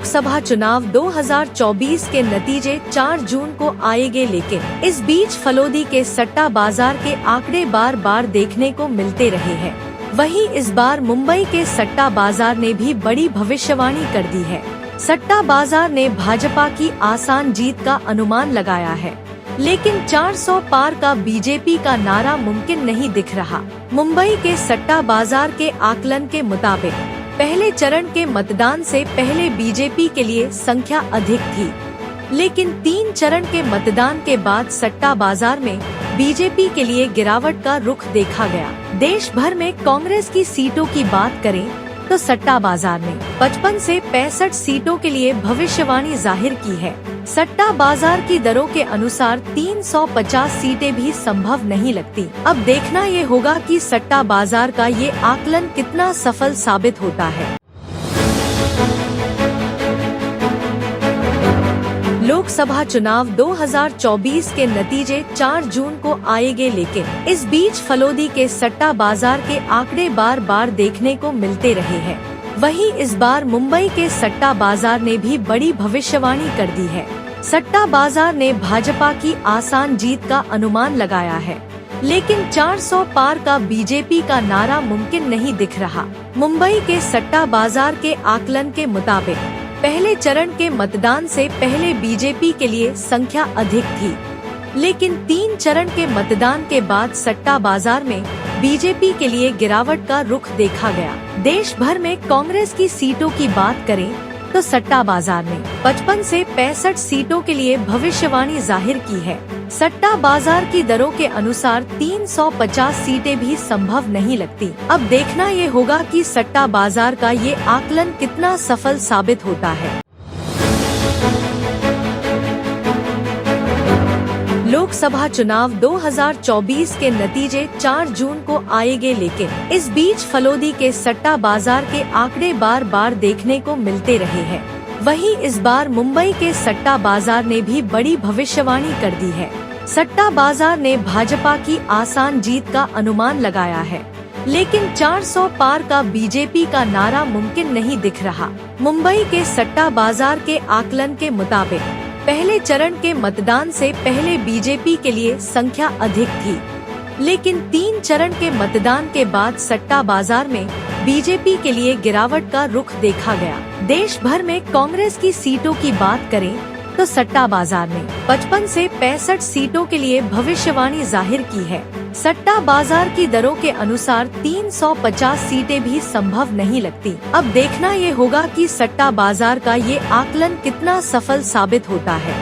लोकसभा चुनाव 2024 के नतीजे 4 जून को आएंगे, लेकिन इस बीच फलोदी के सट्टा बाजार के आंकड़े बार बार देखने को मिलते रहे हैं। वहीं इस बार मुंबई के सट्टा बाजार ने भी बड़ी भविष्यवाणी कर दी है। सट्टा बाजार ने भाजपा की आसान जीत का अनुमान लगाया है, लेकिन 400 पार का बीजेपी का नारा मुमकिन नहीं दिख रहा। मुंबई के सट्टा बाजार के आकलन के मुताबिक पहले चरण के मतदान से पहले बीजेपी के लिए संख्या अधिक थी, लेकिन 3 चरण के मतदान के बाद सट्टा बाजार में बीजेपी के लिए गिरावट का रुख देखा गया। देश भर में कांग्रेस की सीटों की बात करें तो सट्टा बाजार ने 55 से 65 सीटों के लिए भविष्यवाणी जाहिर की है। सट्टा बाजार की दरों के अनुसार 350 सीटें भी संभव नहीं लगती। अब देखना ये होगा कि सट्टा बाजार का ये आकलन कितना सफल साबित होता है। लोकसभा चुनाव 2024 के नतीजे 4 जून को आएंगे, लेकिन इस बीच फलोदी के सट्टा बाजार के आंकड़े बार बार देखने को मिलते रहे हैं। वहीं इस बार मुंबई के सट्टा बाजार ने भी बड़ी भविष्यवाणी कर दी है। सट्टा बाजार ने भाजपा की आसान जीत का अनुमान लगाया है, लेकिन 400 पार का बीजेपी का नारा मुमकिन नहीं दिख रहा। मुंबई के सट्टा बाजार के आकलन के मुताबिक पहले चरण के मतदान से पहले बीजेपी के लिए संख्या अधिक थी, लेकिन 3 चरण के मतदान के बाद सट्टा बाजार में बीजेपी के लिए गिरावट का रुख देखा गया। देश भर में कांग्रेस की सीटों की बात करें तो सट्टा बाजार ने 55 से 65 सीटों के लिए भविष्यवाणी जाहिर की है। सट्टा बाजार की दरों के अनुसार 350 सीटें भी संभव नहीं लगती। अब देखना ये होगा कि सट्टा बाजार का ये आकलन कितना सफल साबित होता है। लोकसभा चुनाव 2024 के नतीजे 4 जून को आएंगे, लेकिन इस बीच फलोदी के सट्टा बाजार के आंकड़े बार बार देखने को मिलते रहे हैं। वहीं इस बार मुंबई के सट्टा बाजार ने भी बड़ी भविष्यवाणी कर दी है। सट्टा बाजार ने भाजपा की आसान जीत का अनुमान लगाया है, लेकिन 400 पार का बीजेपी का नारा मुमकिन नहीं दिख रहा। मुंबई के सट्टा बाजार के आकलन के मुताबिक पहले चरण के मतदान से पहले बीजेपी के लिए संख्या अधिक थी, लेकिन 3 चरण के मतदान के बाद सट्टा बाजार में बीजेपी के लिए गिरावट का रुख देखा गया। देश भर में कांग्रेस की सीटों की बात करें तो सट्टा बाजार ने 55 से 65 सीटों के लिए भविष्यवाणी जाहिर की है। सट्टा बाजार की दरों के अनुसार 350 सीटें भी संभव नहीं लगती। अब देखना ये होगा कि सट्टा बाजार का ये आकलन कितना सफल साबित होता है।